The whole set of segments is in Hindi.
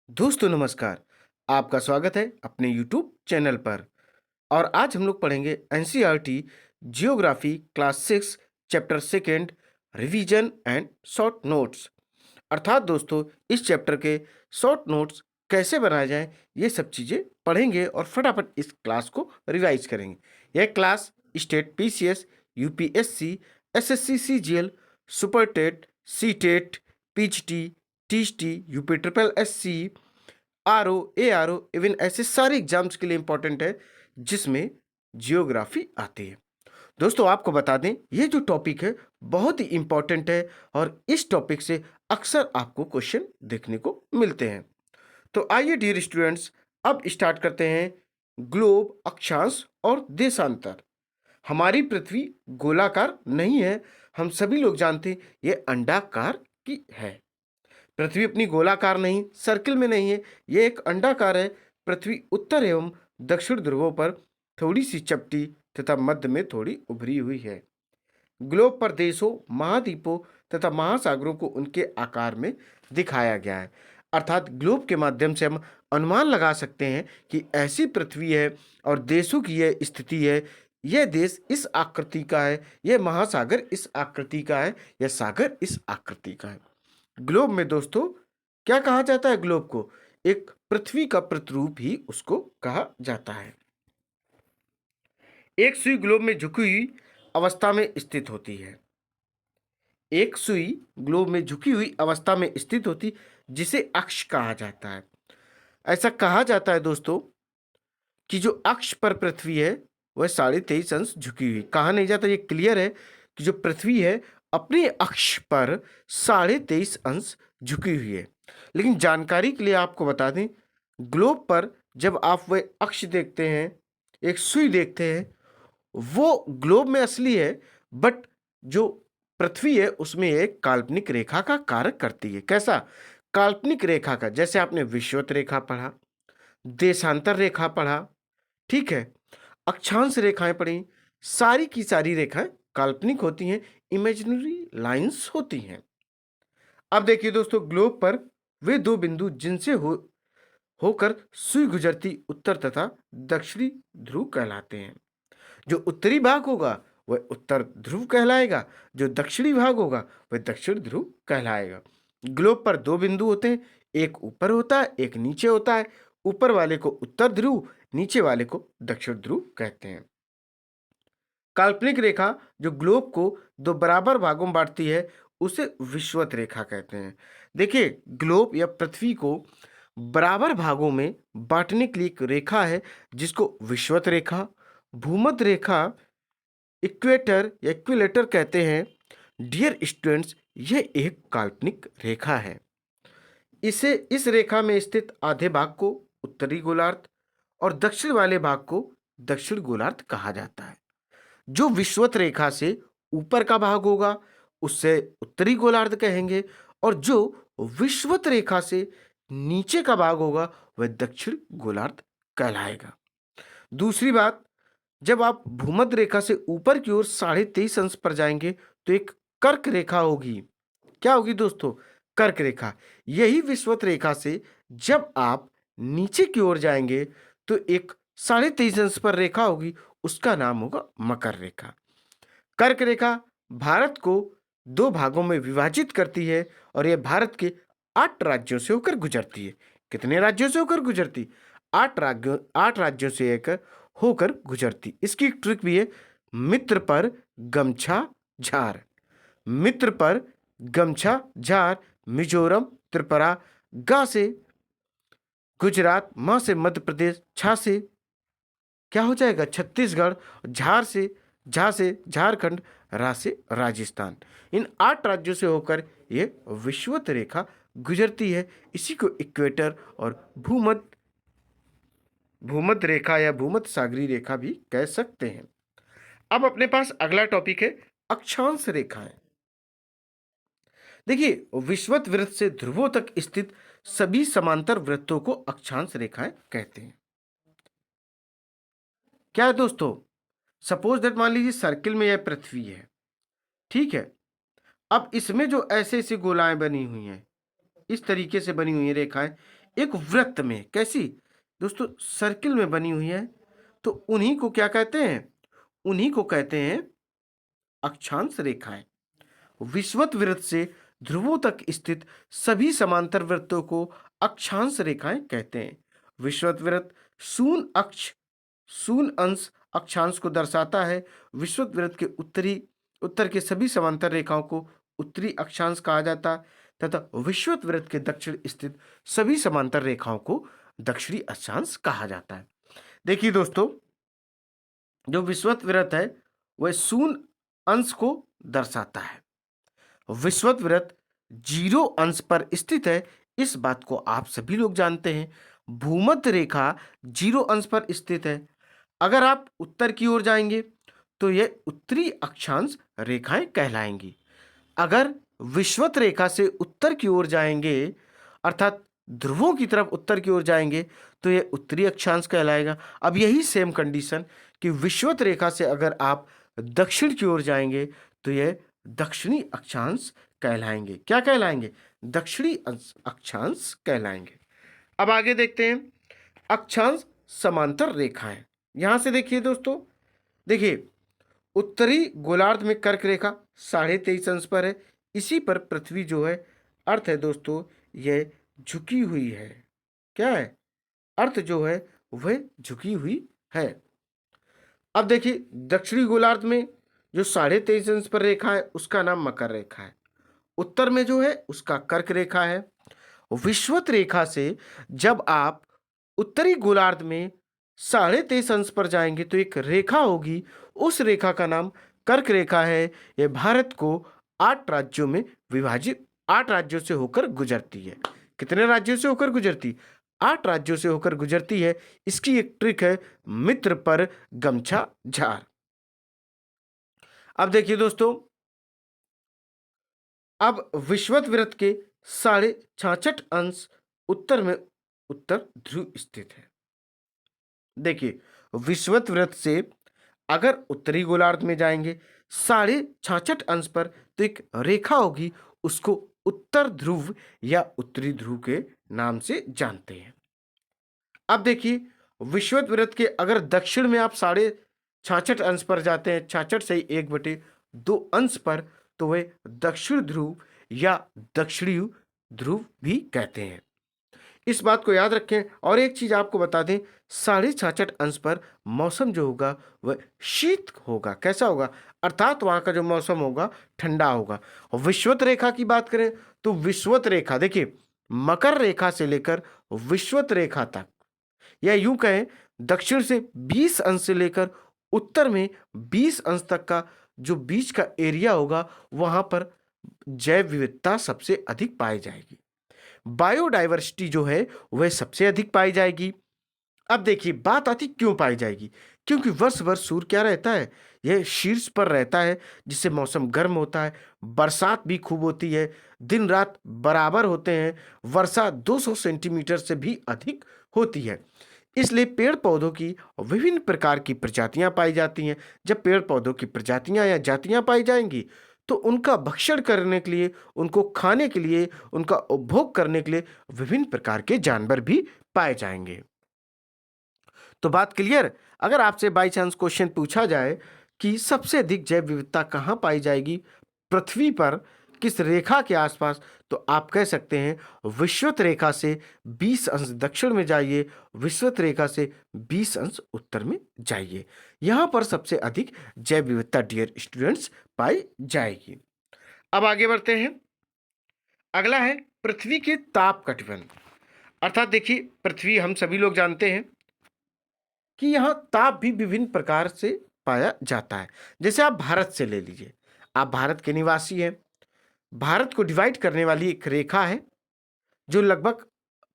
दोस्तों नमस्कार। आपका स्वागत है अपने यूट्यूब चैनल पर। और आज हम लोग पढ़ेंगे NCERT geography class 6 chapter second revision and short notes. अर्थात दोस्तों इस चैप्टर के शॉर्ट नोट्स कैसे बनाए जाएं, ये सब चीज़ें पढ़ेंगे और फटाफट इस क्लास को रिवाइज करेंगे। यह class state PCS, UPSC, SSC CGL, super TET, C TET, PGT, TGT, UP triple SC, RO, ARO, even ऐसे सारे एग्जाम्स के लिए इंपॉर्टेंट है जिसमें जियोग्राफी आती है। दोस्तों आपको बता दें ये जो टॉपिक है बहुत ही इंपॉर्टेंट है और इस टॉपिक से अक्सर आपको क्वेश्चन देखने को मिलते हैं। तो आइए डियर स्टूडेंट्स, अब स्टार्ट करते हैं। ग्लोब, अक्षांश और देशांतर। हमारी पृथ्वी गोलाकार नहीं है, हम सभी लोग जानते हैं ये अंडाकार की है। पृथ्वी अपनी गोलाकार नहीं, सर्किल में नहीं है, ये एक अंडाकार है। पृथ्वी उत्तर एवं दक्षिण ध्रुवों पर थोड़ी सी चपटी तथा मध्य में थोड़ी उभरी हुई है। ग्लोब पर देशों, महाद्वीपों तथा महासागरों को उनके आकार में दिखाया गया है। अर्थात ग्लोब के माध्यम से हम अनुमान लगा सकते हैं कि ऐसी पृथ्वी है और देशों की यह स्थिति है। यह देश इस आकृति का है, यह महासागर इस आकृति का है, यह सागर इस आकृति का है। ग्लोब में दोस्तों क्या कहा जाता है? ग्लोब को एक पृथ्वी का प्रतिरूप ही उसको कहा जाता है। एक सुई ग्लोब में झुकी हुई अवस्था में स्थित होती है। एक सुई ग्लोब में झुकी हुई अवस्था में स्थित होती, जिसे अक्ष कहा जाता है। ऐसा कहा जाता है दोस्तों कि जो अक्ष पर पृथ्वी है वह 23.5 अंश झुकी हुई। कहा नहीं जाता, ये क्लियर है कि जो पृथ्वी है अपने अक्ष पर 23.5 अंश झुकी हुई है। लेकिन जानकारी के लिए आपको बता दें, ग्लोब पर जब आप वह अक्ष देखते हैं, एक सुई देखते हैं, वो ग्लोब में असली है, बट जो पृथ्वी है उसमें एक काल्पनिक रेखा का कार्य करती है। कैसा काल्पनिक रेखा का? जैसे आपने विषुवत रेखा पढ़ा, देशांतर रेखा पढ़ा, ठीक है, अक्षांश रेखाएं पढ़ी, सारी की सारी रेखाएं काल्पनिक होती हैं, इमेजिनरी लाइंस होती हैं। अब देखिए दोस्तों, ग्लोब पर वे दो बिंदु जिनसे होकर सुई गुजरती उत्तर तथा दक्षिणी ध्रुव कहलाते हैं। जो उत्तरी भाग होगा वह उत्तर ध्रुव कहलाएगा, जो दक्षिणी भाग होगा वह दक्षिण ध्रुव कहलाएगा। ग्लोब पर दो बिंदु होते हैं, एक ऊपर होता है, एक नीचे होता है। ऊपर वाले को उत्तर ध्रुव, नीचे वाले को दक्षिण ध्रुव कहते हैं। काल्पनिक रेखा जो ग्लोब को दो बराबर भागों में बांटती है उसे विषुवत रेखा कहते हैं। देखिए, ग्लोब या पृथ्वी को बराबर भागों में बांटने के लिए एक रेखा है जिसको विषुवत रेखा, भूमध्य रेखा, इक्वेटर या इक्विलेटर कहते हैं। डियर स्टूडेंट्स, यह एक काल्पनिक रेखा है। इस रेखा में स्थित आधे भाग को उत्तरी गोलार्ध और दक्षिण वाले भाग को दक्षिण गोलार्ध कहा जाता है। जो विषुवत रेखा से ऊपर का भाग होगा उससे उत्तरी गोलार्ध कहेंगे, और जो विषुवत रेखा से नीचे का भाग होगा वह दक्षिण गोलार्ध कहलाएगा। दूसरी बात, जब आप भूमध्य रेखा से ऊपर की ओर 23.5 अंश पर जाएंगे तो एक कर्क रेखा होगी। क्या होगी दोस्तों? कर्क रेखा। यही विषुवत रेखा से जब आप नीचे की ओर जाएंगे तो एक 23.5 अंश पर रेखा होगी, उसका नाम होगा मकर रेखा। कर्क रेखा भारत को दो भागों में विभाजित करती है और यह भारत के 8 राज्यों से होकर गुजरती है। कितने राज्यों से होकर गुजरती? 8 राज्यों से होकर गुजरती। इसकी एक ट्रिक भी है, मित्र पर गमछा झार। मित्र पर गमछा झार। मिजोरम, त्रिपुरा, गा से गुजरात, मां से मध्य प्रदेश, छा से क्या हो जाएगा? छत्तीसगढ़, झा से झारखंड, रा से राजस्थान। इन 8 राज्यों से होकर यह विषुवत रेखा गुजरती है। इसी को इक्वेटर और भूमध्य रेखा या भूमध्य सागरीय रेखा भी कह सकते हैं। अब अपने पास अगला टॉपिक है अक्षांश रेखाएं। देखिए, विषुवत वृत्त से ध्रुवों तक स्थित सभी समांतर वृत्तों को अक्षांश रेखाएं कहते हैं। क्या है दोस्तों? सपोज दैट, मान लीजिए सर्किल में यह पृथ्वी है, ठीक है। अब इसमें जो ऐसे ऐसे गोलाएं बनी हुई हैं, इस तरीके से बनी हुई हैं रेखाएं, एक वृत्त में, कैसी दोस्तों, सर्किल में बनी हुई है, तो उन्हीं को क्या कहते हैं? उन्हीं को कहते हैं अक्षांश रेखाएं। विषुवत वृत्त से ध्रुवों तक स्थित सभी समांतर वृत्तों को अक्षांश रेखाएं कहते हैं। विषुवत वृत्त शून्य अंश अक्षांश को दर्शाता है। विषुवत वृत्त के उत्तर के सभी समांतर रेखाओं को उत्तरी अक्षांश कहा जाता है तथा विषुवत वृत्त के दक्षिण स्थित सभी समांतर रेखाओं को दक्षिणी अक्षांश कहा जाता है। देखिए दोस्तों, जो विषुवत वृत्त है वह शून्य अंश को दर्शाता है। विषुवत वृत्त 0 अंश पर स्थित है, इस बात को आप सभी लोग जानते हैं। भूमध्य रेखा 0 अंश पर स्थित है। अगर आप उत्तर की ओर जाएंगे तो यह उत्तरी अक्षांश रेखाएं कहलाएंगी। अगर विषुवत रेखा से उत्तर की ओर जाएंगे, अर्थात ध्रुवों की तरफ उत्तर की ओर जाएंगे, तो यह उत्तरी अक्षांश कहलाएगा। अब यही सेम कंडीशन कि विषुवत रेखा से अगर आप दक्षिण की ओर जाएंगे तो यह दक्षिणी अक्षांश कहलाएंगे। क्या कहलाएंगे? दक्षिणी अक्षांश कहलाएंगे। अब आगे देखते हैं अक्षांश समांतर रेखाएं। यहां से देखिए दोस्तों, देखिए उत्तरी गोलार्ध में कर्क रेखा 23.5 अंश पर है। इसी पर पृथ्वी जो है, अर्थ है दोस्तों, यह झुकी हुई है। क्या है? अर्थ जो है वह झुकी हुई है। अब देखिए दक्षिणी गोलार्ध में जो 23.5 अंश पर रेखा है उसका नाम मकर रेखा है। उत्तर में जो है उसका कर्क रेखा है। विषुवत रेखा से जब आप उत्तरी गोलार्ध में 23.5 अंश पर जाएंगे तो एक रेखा होगी, उस रेखा का नाम कर्क रेखा है। यह भारत को 8 राज्यों में विभाजित 8 राज्यों से होकर गुजरती है। कितने राज्यों से होकर गुजरती? 8 राज्यों से होकर गुजरती है। इसकी एक ट्रिक है, मित्र पर गमछा झार। अब देखिए दोस्तों, अब विषुवत वृत्त के 66.5 अंश उत्तर में उत्तर ध्रुव स्थित है। देखिए विषुवत वृत्त से अगर उत्तरी गोलार्ध में जाएंगे 66.5 अंश पर तो एक रेखा होगी, उसको उत्तर ध्रुव या उत्तरी ध्रुव के नाम से जानते हैं। अब देखिए विषुवत वृत्त के अगर दक्षिण में आप 66.5 अंश पर जाते हैं, 66 से 1/2 अंश पर, तो वे दक्षिण ध्रुव या दक्षिणी ध्रुव भी कहते हैं। इस बात को याद रखें। और एक चीज आपको बता दें, 66.5 अंश पर मौसम जो होगा वह शीत होगा। कैसा होगा? अर्थात वहां का जो मौसम होगा ठंडा होगा। और विषुवत रेखा की बात करें तो विषुवत रेखा देखिए मकर रेखा से लेकर विषुवत रेखा तक, या यूं कहें दक्षिण से 20 अंश से लेकर उत्तर में 20 अंश तक का जो बीच का एरिया होगा, वहां पर जैव विविधता सबसे अधिक पाई जाएगी। बायोडाइवर्सिटी जो है वह सबसे अधिक पाई जाएगी। अब देखिए बात आती क्यों पाई जाएगी? क्योंकि वर्ष भर सूर्य क्या रहता है? यह शीर्ष पर रहता है, जिससे मौसम गर्म होता है, बरसात भी खूब होती है, दिन रात बराबर होते हैं, वर्षा 200 सेंटीमीटर से भी अधिक होती है। इसलिए पेड़ पौधों की विभिन्न प्रकार की प्रजातियां पाई जाती हैं। जब पेड़ पौधों की प्रजातियां या जातियां पाई जाएंगी तो उनका भक्षण करने के लिए, उनको खाने के लिए, उनका उपभोग करने के लिए विभिन्न प्रकार के जानवर भी पाए जाएंगे। तो बात क्लियर? अगर आपसे बाई चांस क्वेश्चन पूछा जाए कि सबसे अधिक जैव विविधता कहाँ पाई जाएगी पृथ्वी पर, किस रेखा के आसपास, तो आप कह सकते हैं विषुवत रेखा से 20 अंश दक्षिण में जाइए, विषुवत रेखा से 20 अंश उत्तर में जाइए, यहां पर सबसे अधिक जैव विविधता डियर स्टूडेंट्स पाई जाएगी। अब आगे बढ़ते हैं। अगला है पृथ्वी के ताप कटिबंध। अर्थात देखिए पृथ्वी हम सभी लोग जानते हैं कि यहाँ ताप भी विभिन्न प्रकार से पाया जाता है। जैसे आप भारत से ले लीजिए, आप भारत के निवासी हैं। भारत को डिवाइड करने वाली एक रेखा है जो लगभग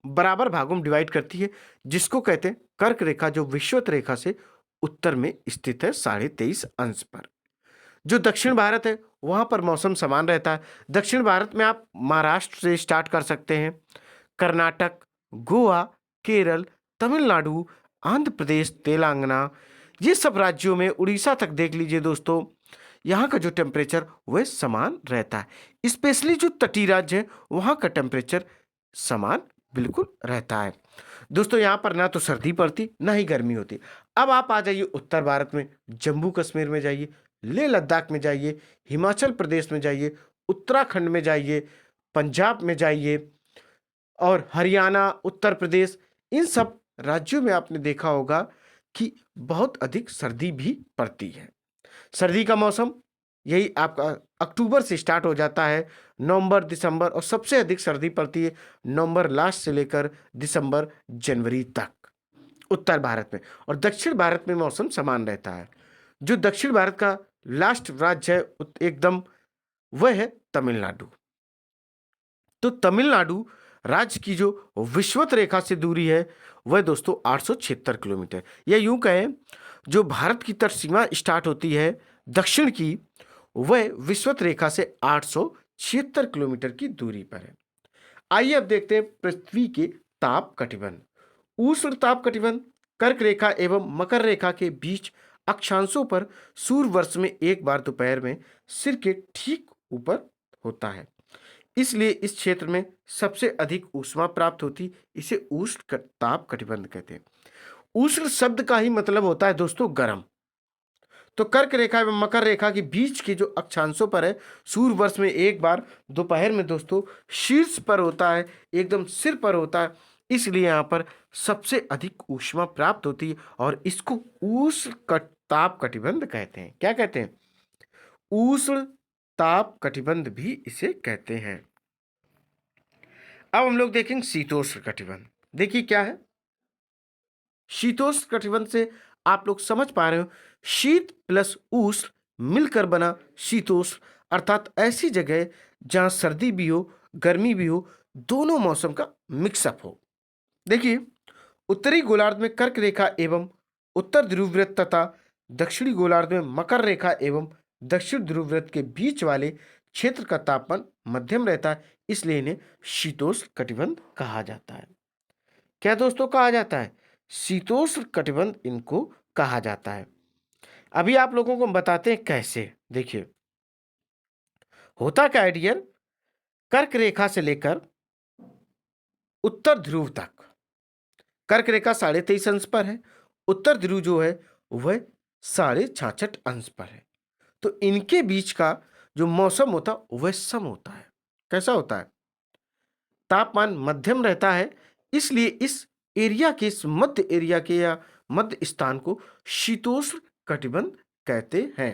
बराबर भागों में डिवाइड करती है, जिसको कहते हैं कर्क रेखा, जो विषुवत रेखा से उत्तर में स्थित है 23.5 अंश पर। जो दक्षिण भारत है वहां पर मौसम समान रहता है। दक्षिण भारत में आप महाराष्ट्र से स्टार्ट कर सकते हैं, कर्नाटक, गोवा, केरल, तमिलनाडु, आंध्र प्रदेश, तेलंगाना, ये सब राज्यों में, उड़ीसा तक देख लीजिए दोस्तों, यहाँ का जो टेम्परेचर वह समान रहता है। स्पेशली जो तटीय राज्य है वहाँ का टेम्परेचर समान बिल्कुल रहता है। दोस्तों यहाँ पर ना तो सर्दी पड़ती ना ही गर्मी होती। अब आप आ जाइए उत्तर भारत में, जम्मू कश्मीर में जाइए, लेह लद्दाख में जाइए, हिमाचल प्रदेश में जाइए, उत्तराखंड में जाइए, पंजाब में जाइए और हरियाणा, उत्तर प्रदेश, इन सब राज्यों में आपने देखा होगा कि बहुत अधिक सर्दी भी पड़ती है। सर्दी का मौसम यही आपका अक्टूबर से स्टार्ट हो जाता है, नवंबर, दिसंबर, और सबसे अधिक सर्दी पड़ती है नवंबर लास्ट से लेकर दिसंबर, जनवरी तक उत्तर भारत में। और दक्षिण भारत में मौसम समान रहता है। जो दक्षिण भारत का लास्ट राज्य है एकदम, वह है तमिलनाडु। तो तमिलनाडु राज्य की जो विषुवत रेखा से दूरी है वह दोस्तों 876 किलोमीटर, या यूं कहें जो भारत की तट सीमा स्टार्ट होती है दक्षिण की, वह विषुवत रेखा से 876 किलोमीटर की दूरी पर है। आइए अब देखते हैं पृथ्वी के ताप कटिबंध। उष्ण ताप कटिबंध कर्क रेखा एवं मकर रेखा के बीच अक्षांशों पर सूर्य वर्ष में एक बार दोपहर में सिर के ठीक ऊपर होता है, इसलिए इस क्षेत्र में सबसे अधिक ऊष्मा प्राप्त होती। इसे उष्ण ताप कटिबंध कहते हैं। उष्ण शब्द का ही मतलब होता है दोस्तों गर्म। तो कर्क रेखा एवं मकर रेखा के बीच के जो अक्षांशों पर है सूर्य वर्ष में एक बार दोपहर में दोस्तों शीर्ष पर होता है, एकदम सिर पर होता है, इसलिए यहाँ पर सबसे अधिक ऊष्मा प्राप्त होती है और इसको उष्ण ताप कटिबंध कहते हैं। क्या कहते हैं? उष्ण ताप कटिबंध भी इसे कहते हैं। अब हम लोग देखेंगे शीतोष्ण कटिबंध। देखिए क्या है शीतोष्ण कटिबंध से, आप लोग समझ पा रहे हो, शीत प्लस उष्ण मिलकर बना शीतोष्ण, अर्थात ऐसी जगह जहां सर्दी भी हो गर्मी भी हो, दोनों मौसम का मिक्सअप हो। देखिए उत्तरी गोलार्ध में कर्क रेखा एवं उत्तर ध्रुव वृत्त तथा दक्षिणी गोलार्ध में मकर रेखा एवं दक्षिण ध्रुव वृत्त के बीच वाले क्षेत्र का तापमान मध्यम रहता है, इसलिए इन्हें शीतोष्ण कटिबंध कहा जाता है। क्या दोस्तों कहा जाता है? शीतोष्ण कटिबंध इनको कहा जाता है। अभी आप लोगों को हम बताते हैं कैसे। देखिए होता क्या है डियर, कर्क रेखा से लेकर उत्तर ध्रुव तक, कर्क रेखा 23.5 अंश पर है, उत्तर ध्रुव जो है वह 66.5 अंश पर है। तो इनके बीच का जो मौसम होता है वह सम होता है। कैसा होता है? तापमान मध्यम रहता है, इसलिए इस एरिया के, इस मध्य एरिया के या मध्य स्थान को शीतोष्ण कटिबंध कहते हैं।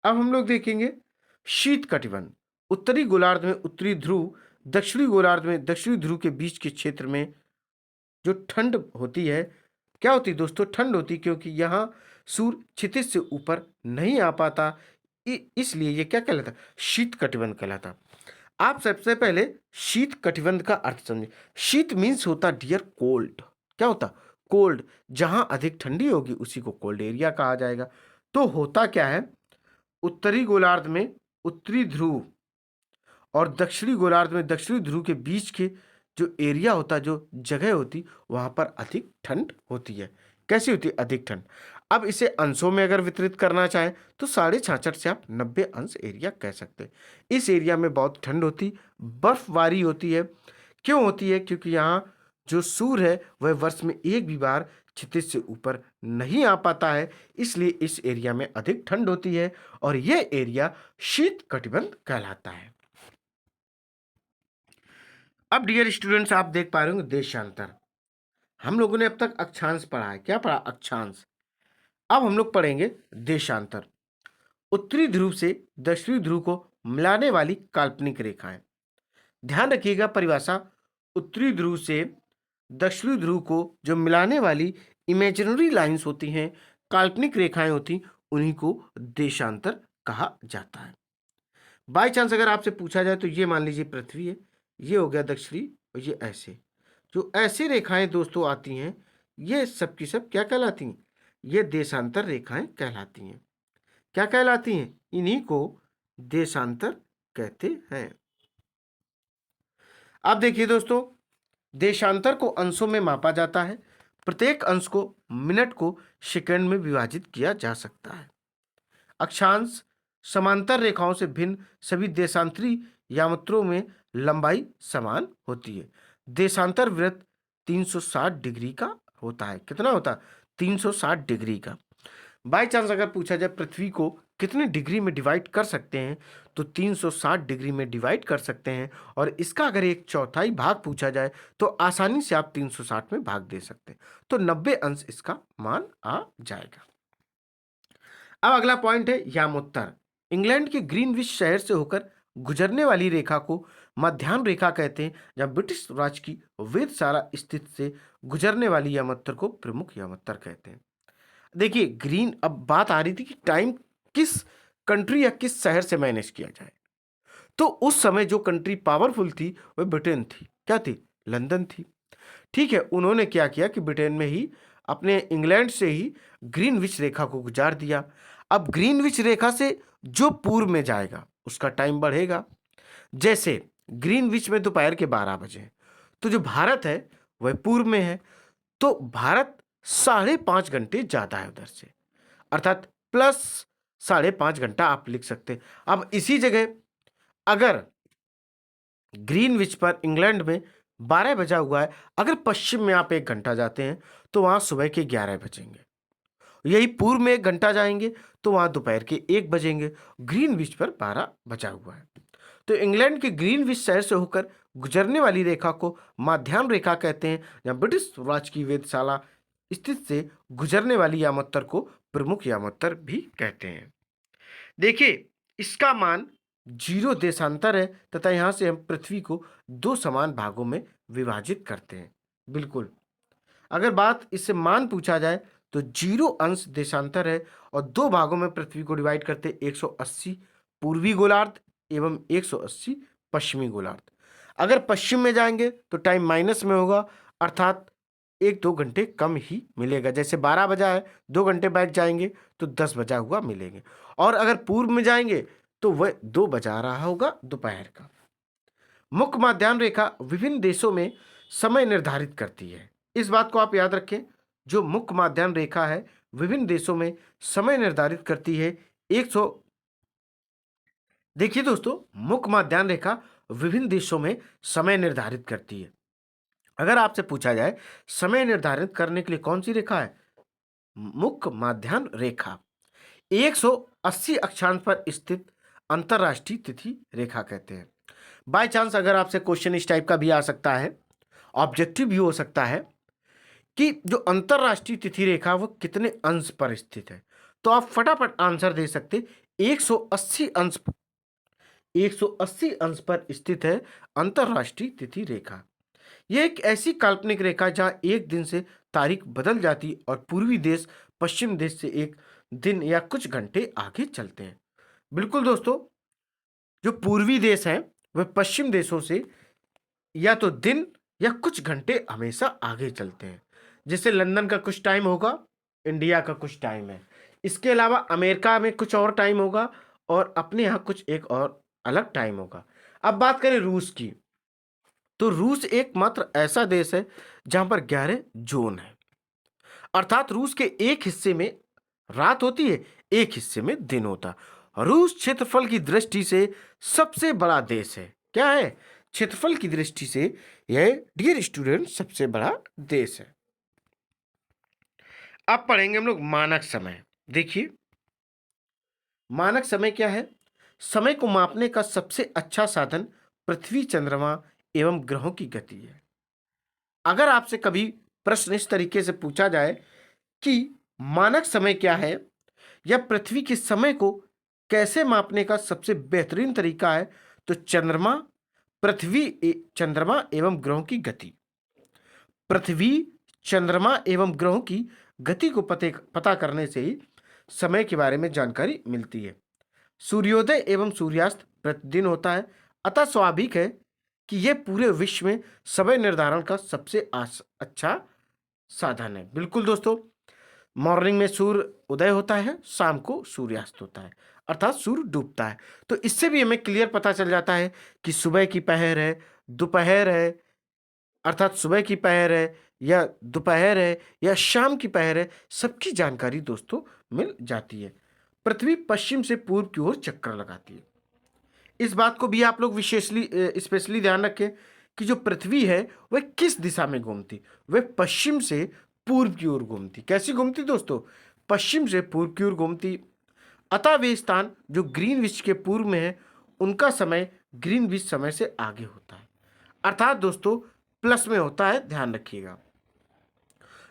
अब हम लोग देखेंगे शीत कटिबंध। उत्तरी गोलार्ध में उत्तरी ध्रुव, दक्षिणी गोलार्ध में दक्षिणी ध्रुव के बीच के क्षेत्र में जो ठंड होती है, क्या होती है दोस्तों? ठंड होती, क्योंकि यहाँ सूर्य क्षितिज से ऊपर नहीं आ पाता, इसलिए ये क्या कहलाता? शीत कटिबंध कहलाता। आप सबसे पहले शीत कटिबंध का अर्थ समझे। शीत मीन्स होता डियर कोल्ड। क्या होता? कोल्ड। जहां अधिक ठंडी होगी उसी को कोल्ड एरिया कहा जाएगा। तो होता क्या है, उत्तरी गोलार्ध में उत्तरी ध्रुव और दक्षिणी गोलार्ध में दक्षिणी ध्रुव के बीच के जो एरिया होता, जो जगह होती, वहां पर अधिक ठंड होती है। कैसी होती है? अधिक ठंड। अब इसे अंशों में अगर वितरित करना चाहें तो 66.5 से आप 90 अंश एरिया कह सकते हैं। इस एरिया में बहुत ठंड होती, बर्फबारी होती है। क्यों होती है? क्योंकि यहाँ जो सूर्य है वह वर्ष में एक भी बार क्षितिज से ऊपर नहीं आ पाता है, इसलिए इस एरिया में अधिक ठंड होती है और यह एरिया शीत कटिबंध कहलाता है। अब डियर स्टूडेंट्स, आप देख पा रहे होंगे देशांतर। हम लोगों ने अब तक अक्षांश पढ़ा है। क्या पढ़ा? अक्षांश। अब हम लोग पढ़ेंगे देशांतर। उत्तरी ध्रुव से दक्षिणी ध्रुव को मिलाने वाली काल्पनिक रेखाएं। ध्यान रखिएगा परिभाषा, उत्तरी ध्रुव से दक्षिणी ध्रुव को जो मिलाने वाली इमेजिनरी लाइंस होती हैं, काल्पनिक रेखाएं होती, उन्हीं को देशांतर कहा जाता है। बाई चांस अगर आपसे पूछा जाए तो ये मान लीजिए पृथ्वी है, ये हो गया दक्षिणी, और ये ऐसे जो ऐसे रेखाएं दोस्तों आती हैं, ये सब की सब क्या कहलाती हैं? ये देशांतर रेखाएं कहलाती हैं। क्या कहलाती हैं? इन्हीं को देशांतर कहते हैं। अब देखिए दोस्तों, देशांतर को अंशों में मापा जाता है। प्रत्येक अंश को मिनट को सेकंड में विभाजित किया जा सकता है। अक्षांश समांतर रेखाओं से भिन्न सभी देशांतरी यामात्रों में लंबाई समान होती है। देशांतर वृत्त 360 डिग्री का होता है। कितना होता है? 360 डिग्री का। बाय चांस अगर पूछा जाए पृथ्वी को कितने डिग्री में डिवाइड कर सकते हैं, तो 360 डिग्री में डिवाइड कर सकते हैं। और इसका अगर एक चौथाई भाग पूछा जाए तो आसानी से आप 360 में भाग दे सकते हैं, तो 90 अंश इसका मान आ जाएगा। अब अगला पॉइंट है यामोत्तर। इंग्लैंड के ग्रीनविच शहर से होकर गुजरने वाली रेखा को मध्याह्न रेखा कहते हैं, जहां ब्रिटिश राज की वेधशाला स्थित से गुजरने वाली यामोत्तर को प्रमुख यामोत्तर कहते हैं। देखिए ग्रीन, अब बात आ रही थी कि टाइम किस कंट्री या किस शहर से मैनेज किया जाए, तो उस समय जो कंट्री पावरफुल थी वह ब्रिटेन थी। क्या थी? लंदन थी। ठीक है, उन्होंने क्या किया कि ब्रिटेन में ही अपने इंग्लैंड से ही ग्रीनविच रेखा को गुजार दिया। अब ग्रीनविच रेखा से जो पूर्व में जाएगा उसका टाइम बढ़ेगा। जैसे ग्रीनविच में दोपहर के 12 बजे हैं, तो जो भारत है वह पूर्व में है, तो भारत 5.5 घंटे ज्यादा है उधर से, अर्थात प्लस 5.5 घंटा आप लिख सकते हैं। अब इसी जगह अगर ग्रीनविच पर इंग्लैंड में 12 बजा हुआ है, अगर पश्चिम में आप 1 घंटा जाते हैं तो वहां सुबह के 11 बजेंगे। यही पूर्व में 1 घंटा जाएंगे तो वहां दोपहर के 1 बजेंगे। ग्रीनविच पर 12 बजा हुआ है। तो इंग्लैंड के ग्रीनविच शहर से होकर गुजरने वाली रेखा को मध्याह्न रेखा कहते हैं, जहां ब्रिटिश राज की वेधशाला स्थित से गुजरने वाली यामोत्तर को प्रमुख यामोत्तर भी कहते हैं। देखिए इसका मान 0 देशांतर है तथा यहां से हम पृथ्वी को 2 समान भागों में विभाजित करते हैं। बिल्कुल, अगर बात इससे मान पूछा जाए तो 0 अंश देशांतर है और 2 भागों में पृथ्वी को डिवाइड करते हैं, 180 पूर्वी गोलार्ध एवं 180 पश्चिमी गोलार्ध। अगर पश्चिम में जाएंगे तो टाइम माइनस में होगा, अर्थात 1-2 घंटे कम ही मिलेगा। जैसे 12 बजा है, 2 घंटे बैठ जाएंगे तो 10 बजा हुआ मिलेंगे। और अगर पूर्व में जाएंगे तो वह 2 बजा रहा होगा दोपहर का। मुख्य मध्याह्न रेखा विभिन्न देशों में समय निर्धारित करती है। इस बात को आप याद रखें, जो मुख्य मध्याह्न रेखा है विभिन्न देशों में समय निर्धारित करती है। 100 देखिए दोस्तों, मुख्य मध्याह्न रेखा विभिन्न देशों में समय निर्धारित करती है। अगर आपसे पूछा जाए समय निर्धारित करने के लिए कौन सी रेखा है, मुख्य मध्याह्न रेखा 180 अक्षांश पर स्थित अंतरराष्ट्रीय तिथि रेखा कहते हैं। बाय चांस अगर आपसे क्वेश्चन इस टाइप का भी आ सकता है, ऑब्जेक्टिव भी हो सकता है कि जो अंतरराष्ट्रीय तिथि रेखा वो कितने अंश पर स्थित है, तो आप फटाफट आंसर दे सकते 180 अंश, 180 अंश पर स्थित है अंतरराष्ट्रीय तिथि रेखा। यह एक ऐसी काल्पनिक रेखा जहां एक दिन से तारीख बदल जाती और पूर्वी देश पश्चिम देश से एक दिन या कुछ घंटे आगे चलते हैं। बिल्कुल दोस्तों, जो पूर्वी देश हैं वह पश्चिम देशों से या तो दिन या कुछ घंटे हमेशा आगे चलते हैं। जैसे लंदन का कुछ टाइम होगा, इंडिया का कुछ टाइम है, इसके अलावा अमेरिका में कुछ और टाइम होगा और अपने यहाँ कुछ एक और अलग टाइम होगा। अब बात करें रूस की, तो रूस एकमात्र ऐसा देश है जहां पर 11 जोन है, अर्थात रूस के एक हिस्से में रात होती है, एक हिस्से में दिन होता है। रूस क्षेत्रफल की दृष्टि से सबसे बड़ा देश है। क्या है? क्षेत्रफल की दृष्टि से यह, डियर स्टूडेंट, सबसे बड़ा देश है। अब पढ़ेंगे हम लोग मानक समय। देखिए मानक समय क्या है? समय को मापने का सबसे अच्छा साधन पृथ्वी, चंद्रमा एवं ग्रहों की गति है। अगर आपसे कभी प्रश्न इस तरीके से पूछा जाए कि मानक समय क्या है या पृथ्वी के समय को कैसे मापने का सबसे बेहतरीन तरीका है, तो चंद्रमा, चंद्रमा एवं ग्रहों की गति। पृथ्वी, चंद्रमा एवं ग्रहों की गति को पता करने से ही समय के बारे में जानकारी मिलती है। सूर्योदय एवं सूर्यास्त प्रतिदिन होता है, अतः स्वाभाविक है कि यह पूरे विश्व में समय निर्धारण का सबसे अच्छा साधन है। बिल्कुल दोस्तों, मॉर्निंग में सूर्य उदय होता है, शाम को सूर्यास्त होता है, अर्थात सूर्य डूबता है। तो इससे भी हमें क्लियर पता चल जाता है कि सुबह की पहर है, दोपहर है, अर्थात सुबह की पहर है या दोपहर है या शाम की पहर है, सबकी जानकारी दोस्तों मिल जाती है। पृथ्वी पश्चिम से पूर्व की ओर चक्कर लगाती है। इस बात को भी आप लोग विशेषली स्पेशली ध्यान रखें कि जो पृथ्वी है वह किस दिशा में घूमती, वह पश्चिम से पूर्व की ओर घूमती। कैसी घूमती दोस्तों? पश्चिम से पूर्व की ओर घूमती। अतः वे स्थान जो ग्रीनविच के पूर्व में है उनका समय ग्रीनविच समय से आगे होता है, अर्थात दोस्तों प्लस में होता है, ध्यान रखिएगा।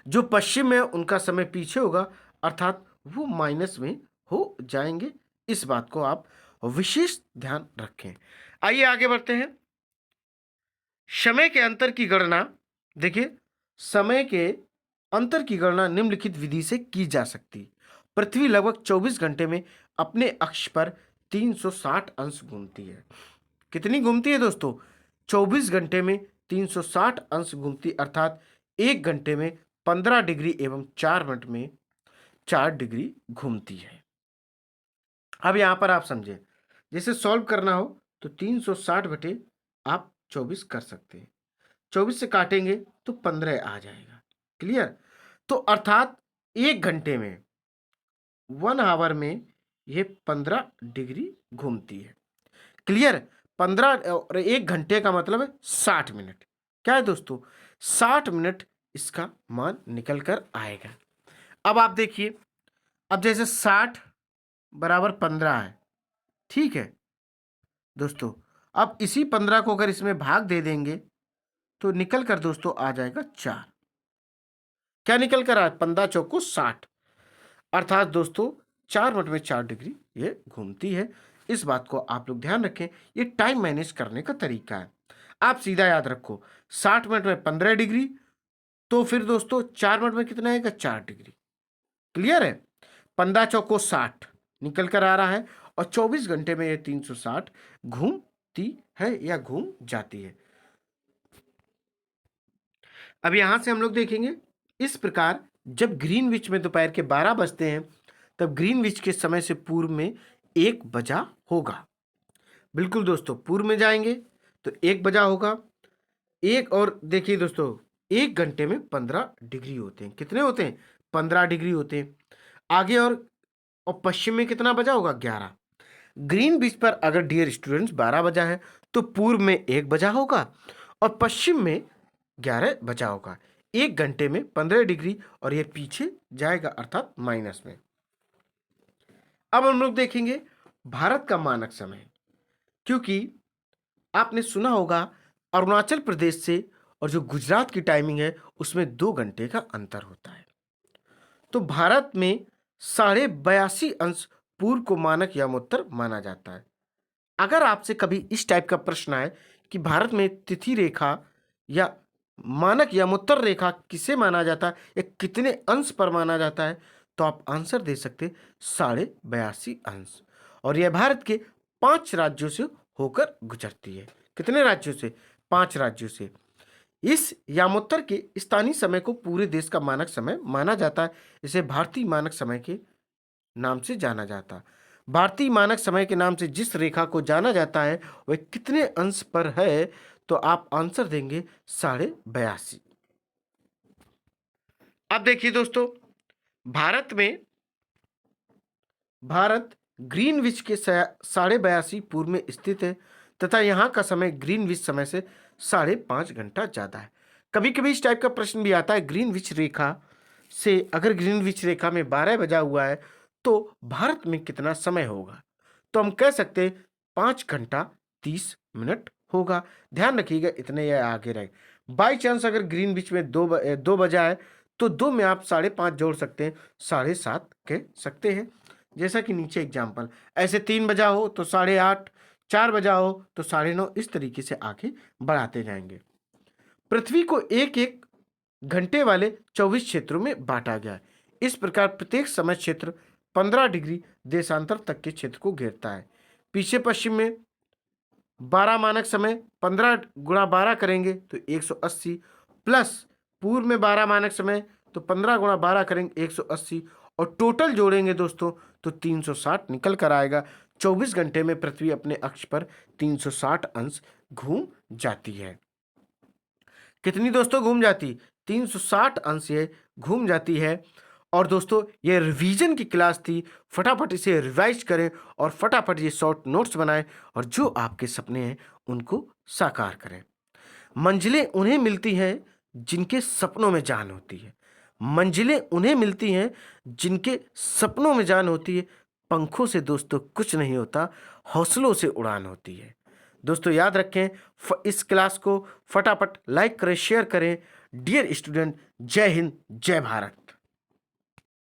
जो पश्चिम में उनका समय पीछे होगा, अर्थात वो माइनस में हो जाएंगे। इस बात को आप विशेष ध्यान रखें। आइए आगे बढ़ते हैं। समय के अंतर की गणना, देखिए समय के अंतर की गणना निम्नलिखित विधि से की जा सकती। पृथ्वी लगभग 24 घंटे में अपने अक्ष पर 360 अंश घूमती है। कितनी घूमती है दोस्तों? 24 घंटे में 360 अंश घूमती, अर्थात 1 घंटे में 15 डिग्री एवं 4 मिनट में 4 डिग्री घूमती है। अब यहां पर आप समझे, जैसे सॉल्व करना हो तो 360 बटे आप 24 कर सकते हैं। 24 से काटेंगे तो 15 आ जाएगा। क्लियर? तो अर्थात 1 घंटे में 1 आवर में ये 15 डिग्री घूमती है। क्लियर? 15 और 1 घंटे का मतलब है 60 मिनट। क्या है दोस्तों? 60 मिनट इसका मान निकल कर आएगा। अब आप देखिए, अब जैसे 60 बराबर 15 है, ठीक है दोस्तों। अब इसी 15 को अगर इसमें भाग दे देंगे तो निकल कर दोस्तों आ जाएगा 4। क्या निकल कर आया? 15 चौको 60, अर्थात दोस्तों 4 मिनट में 4 डिग्री ये घूमती है। इस बात को आप लोग ध्यान रखें, ये टाइम मैनेज करने का तरीका है। आप सीधा याद रखो, 60 मिनट में 15 डिग्री, तो फिर दोस्तों 4 मिनट में कितना आएगा? 4 डिग्री। क्लियर है? 15 चौको 60 निकल कर आ रहा है, और 24 घंटे में ये 360 घूमती है या घूम जाती है। अब यहां से हम लोग देखेंगे, इस प्रकार जब ग्रीनविच में दोपहर के 12 बजते हैं तब ग्रीनविच के समय से पूर्व में 1 बजा होगा। बिल्कुल दोस्तों, पूर्व में जाएंगे तो 1 बजा होगा। एक और देखिए दोस्तों, 1 घंटे में 15 डिग्री होते हैं। कितने होते हैं? 15 डिग्री होते हैं। आगे और पश्चिम में कितना बजा होगा? 11। ग्रीनविच पर अगर डियर स्टूडेंट्स 12 बजा है तो पूर्व में 1 बजा होगा और पश्चिम में 11 बजा होगा। 1 घंटे में 15 डिग्री और ये पीछे जाएगा, अर्थात माइनस में। अब हम लोग देखेंगे भारत का मानक समय, क्योंकि आपने सुना होगा अरुणाचल प्रदेश से और जो गुजरात की टाइमिंग है उसमें 2 घंटे का अंतर होता है। तो भारत में 82.5 अंश पूर्व को मानक यामोत्तर माना जाता है। अगर आपसे कभी इस टाइप का प्रश्न आए कि भारत में तिथि रेखा या मानक यामोत्तर रेखा किसे माना जाता है या कितने अंश पर माना जाता है, तो आप आंसर दे सकते 82.5 अंश। और यह भारत के 5 राज्यों से होकर गुजरती है। कितने राज्यों से? 5 राज्यों से। इस यामोत्तर के स्थानीय समय को पूरे देश का मानक समय माना जाता है। इसे भारतीय मानक समय के नाम से जाना जाता है। भारतीय मानक समय के नाम से जिस रेखा को जाना जाता है वह कितने अंश पर है, तो आप आंसर देंगे 82.5। अब देखिए दोस्तों, भारत ग्रीनविच के 82.5 पूर्व में स्थित है तथा यहाँ का समय ग्रीनविच समय से 5.5 घंटा ज्यादा है। कभी कभी इस टाइप का प्रश्न भी आता है, ग्रीनविच रेखा से अगर ग्रीनविच रेखा में 12 बजा हुआ है तो भारत में कितना समय होगा? तो हम कह सकते 5 घंटा 30 मिनट होगा। ध्यान रखिएगा, इतने या आगे रहे। बाई चांस अगर ग्रीनविच में 2 बजा है तो 2 में आप 5.5 जोड़ सकते हैं, 7.5 कह सकते हैं। जैसा कि नीचे एग्जाम्पल, ऐसे 3 बजा हो तो 8.5, 4 बजा हो तो 9.5, इस तरीके से आगे बढ़ाते जाएंगे। पृथ्वी को एक एक घंटे वाले 24 क्षेत्रों में बांटा गया है। इस प्रकार प्रत्येक समय क्षेत्र 15 डिग्री देशांतर तक के क्षेत्र को घेरता है। पीछे पश्चिम में 12 मानक समय, 15 गुणा 12 करेंगे तो 180, प्लस पूर्व में 12 मानक समय तो 15 गुणा 12 करेंगे 180, और टोटल जोड़ेंगे दोस्तों तो 360 निकल कर आएगा। 24 घंटे में पृथ्वी अपने अक्ष पर 360 अंश घूम जाती है। कितनी दोस्तों घूम जाती? 360 अंश ये घूम जाती है। और दोस्तों ये रिवीजन की क्लास थी, फटाफट इसे रिवाइज करें और फटाफट ये शॉर्ट नोट्स बनाएं और जो आपके सपने हैं उनको साकार करें। मंजिलें उन्हें मिलती हैं जिनके सपनों में जान होती है। मंजिलें उन्हें मिलती हैं जिनके सपनों में जान होती है। पंखों से दोस्तों कुछ नहीं होता, हौसलों से उड़ान होती है। दोस्तों याद रखें, इस क्लास को फटाफट लाइक करें, शेयर करें। डियर स्टूडेंट, जय हिंद, जय भारत।